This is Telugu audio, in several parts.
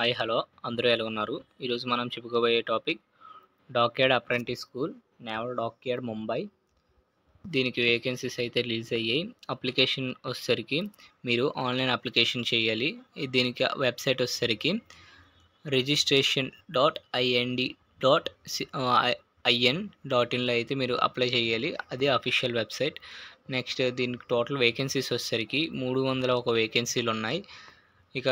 హాయ్ హలో అందరూ ఎలా ఉన్నారు? ఈరోజు మనం చెప్పుకోబోయే topic dockyard apprentice school, naval dockyard Mumbai. దీనికి వేకెన్సీస్ అయితే రిలీజ్ అయ్యాయి. అప్లికేషన్ వచ్చేసరికి మీరు ఆన్లైన్ అప్లికేషన్ చేయాలి. దీనికి వెబ్సైట్ వచ్చేసరికి registration.ind.in.in అయితే మీరు అప్లై చేయాలి. అది అఫీషియల్ వెబ్సైట్. నెక్స్ట్ దీనికి టోటల్ వేకెన్సీస్ వచ్చేసరికి 301 వేకెన్సీలు ఉన్నాయి. ఇక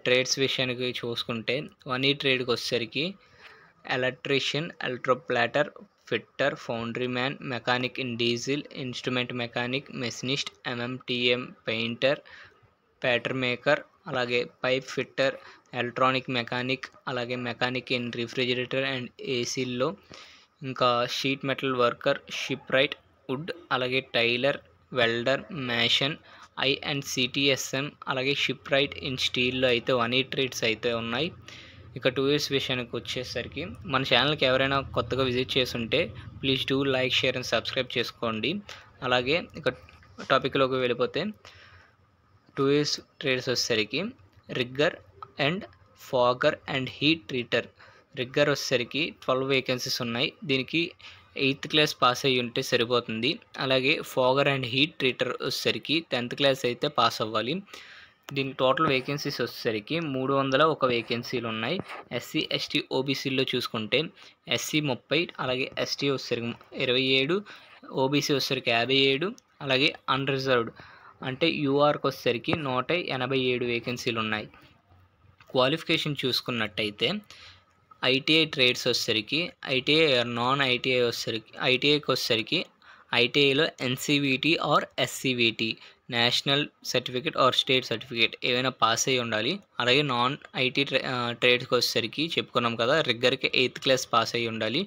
ట్రేడ్స్ విషయానికి చూసుకుంటే 1 ట్రేడ్కి వచ్చేసరికి electrician, electroplater, fitter, foundry man, mechanic in diesel, instrument mechanic, machinist, MMTM, painter, pattern maker, అలాగే పైప్ ఫిట్టర్, ఎలక్ట్రానిక్ మెకానిక్, అలాగే మెకానిక్ ఇన్ రిఫ్రిజిరేటర్ అండ్ ఏసీల్లో, ఇంకా sheet metal worker, shipwright, wood, అలాగే టైలర్, వెల్డర్, మేషన్, INCTSM, అలాగే షిప్ రైట్ ఇన్ స్టీల్లో అయితే 1 ట్రేడ్స్ అయితే ఉన్నాయి. ఇక 2 ఇయర్స్ విషయానికి వచ్చేసరికి మన ఛానల్కి ఎవరైనా కొత్తగా విజిట్ చేస్తుంటే please do like, share and subscribe చేసుకోండి. అలాగే ఇక టాపిక్లోకి వెళ్ళిపోతే 2 ఇయర్స్ ట్రేడ్స్ వచ్చేసరికి rigger and fogger and heat treater. Rigger వచ్చేసరికి 12 వేకెన్సీస్ ఉన్నాయి. దీనికి 8th క్లాస్ పాస్ అయ్యి ఉంటే సరిపోతుంది. అలాగే ఫాగర్ అండ్ హీట్ ట్రీటర్ వచ్చేసరికి 10th క్లాస్ అయితే పాస్ అవ్వాలి. దీనికి టోటల్ వేకెన్సీస్ వచ్చేసరికి 301 వేకెన్సీలు ఉన్నాయి. SC, ST, OBCలో చూసుకుంటే SC 30, అలాగే ST వచ్చేసరికి 27, OBC వచ్చేసరికి 57, అలాగే అన్రిజర్వ్డ్ అంటే URకి వచ్చేసరికి 187 వేకెన్సీలు ఉన్నాయి. క్వాలిఫికేషన్ చూసుకున్నట్టయితే ITI ట్రేడ్స్ వచ్చేసరికి ITI నాన్ ITI వచ్చేసరికి ITIకి వచ్చేసరికి ITIలో NCVT or SCVT national certificate or state certificate ఏవైనా పాస్ అయ్యి ఉండాలి. అలాగే నాన్ IT ట్రేడ్స్కి వచ్చేసరికి చెప్పుకున్నాం కదా, రిగ్గర్కి 8th క్లాస్ పాస్ అయ్యి ఉండాలి.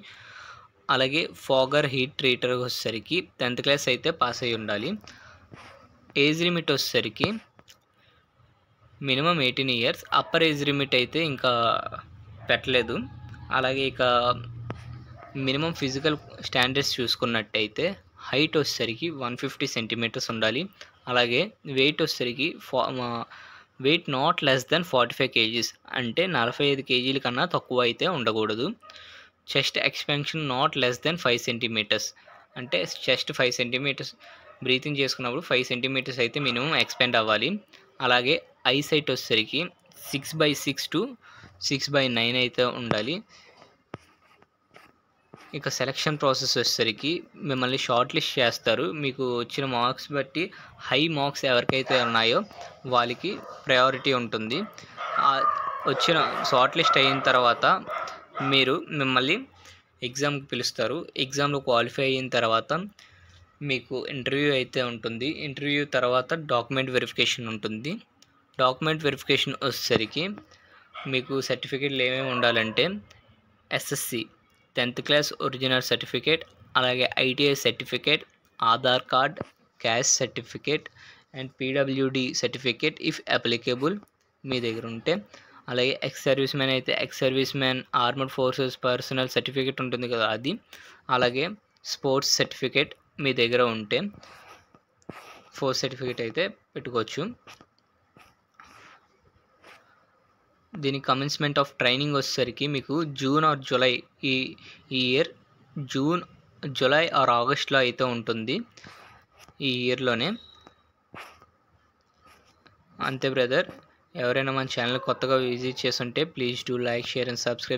అలాగే ఫాగర్ హీట్ ట్రీటర్కి వచ్చేసరికి 10th క్లాస్ అయితే పాస్ అయ్యి ఉండాలి. ఏజ్ లిమిట్ వచ్చేసరికి minimum 18 years, upper age limit అయితే ఇంకా పెట్టలేదు. అలాగే ఇక మినిమం ఫిజికల్ స్టాండర్డ్స్ చూసుకున్నట్టయితే హైట్ వచ్చేసరికి 150 సెంటీమీటర్స్ ఉండాలి. అలాగే వెయిట్ వచ్చేసరికి weight not less than 45 kgs అంటే 45 kgల కన్నా తక్కువ అయితే ఉండకూడదు. Chest expansion not less than 5 centimetres అంటే చెస్ట్ 5 సెంటీమీటర్స్ బ్రీతింగ్ చేసుకున్నప్పుడు 5 సెంటీమీటర్స్ అయితే మినిమం ఎక్స్పాండ్ అవ్వాలి. అలాగే ఐ సైట్ వచ్చేసరికి 6/6 to 6/9 అయితే ఉండాలి. ఇక సెలక్షన్ ప్రాసెస్ వచ్చేసరికి మిమ్మల్ని షార్ట్ లిస్ట్ చేస్తారు. మీకు వచ్చిన మార్క్స్ బట్టి హై మార్క్స్ ఎవరికైతే ఉన్నాయో వాళ్ళకి ప్రయారిటీ ఉంటుంది. వచ్చిన షార్ట్ లిస్ట్ అయిన తర్వాత మిమ్మల్ని ఎగ్జామ్కి పిలుస్తారు. ఎగ్జామ్లో క్వాలిఫై అయిన తర్వాత మీకు ఇంటర్వ్యూ అయితే ఉంటుంది. ఇంటర్వ్యూ తర్వాత డాక్యుమెంట్ వెరిఫికేషన్ ఉంటుంది. డాక్యుమెంట్ వెరిఫికేషన్ వచ్చేసరికి మీకు సర్టిఫికేట్లు ఏమేమి ఉండాలంటే SSC 10th class original certificate, అలాగే ITI certificate, Aadhaar card, caste certificate and PWD certificate if applicable మీ దగ్గర ఉంటే, అలాగే ఎక్స్ సర్వీస్ మ్యాన్ అయితే ex service man armed forces personnel certificate ఉంటుంది కదా అది, అలాగే స్పోర్ట్స్ సర్టిఫికేట్ మీ దగ్గర ఉంటే 4 సర్టిఫికేట్ అయితే పెట్టుకోవచ్చు. దీని కమెన్స్మెంట్ ఆఫ్ ట్రైనింగ్ వచ్చేసరికి మీకు జూన్ ఆర్ జూలై ఈ ఇయర్ జూన్, జూలై ఆర్ ఆగస్ట్లో అయితే ఉంటుంది ఈ ఇయర్లోనే. అంతే బ్రదర్. ఎవరైనా మన ఛానల్ కొత్తగా విజిట్ చేస్తుంటే please do like, share and subscribe.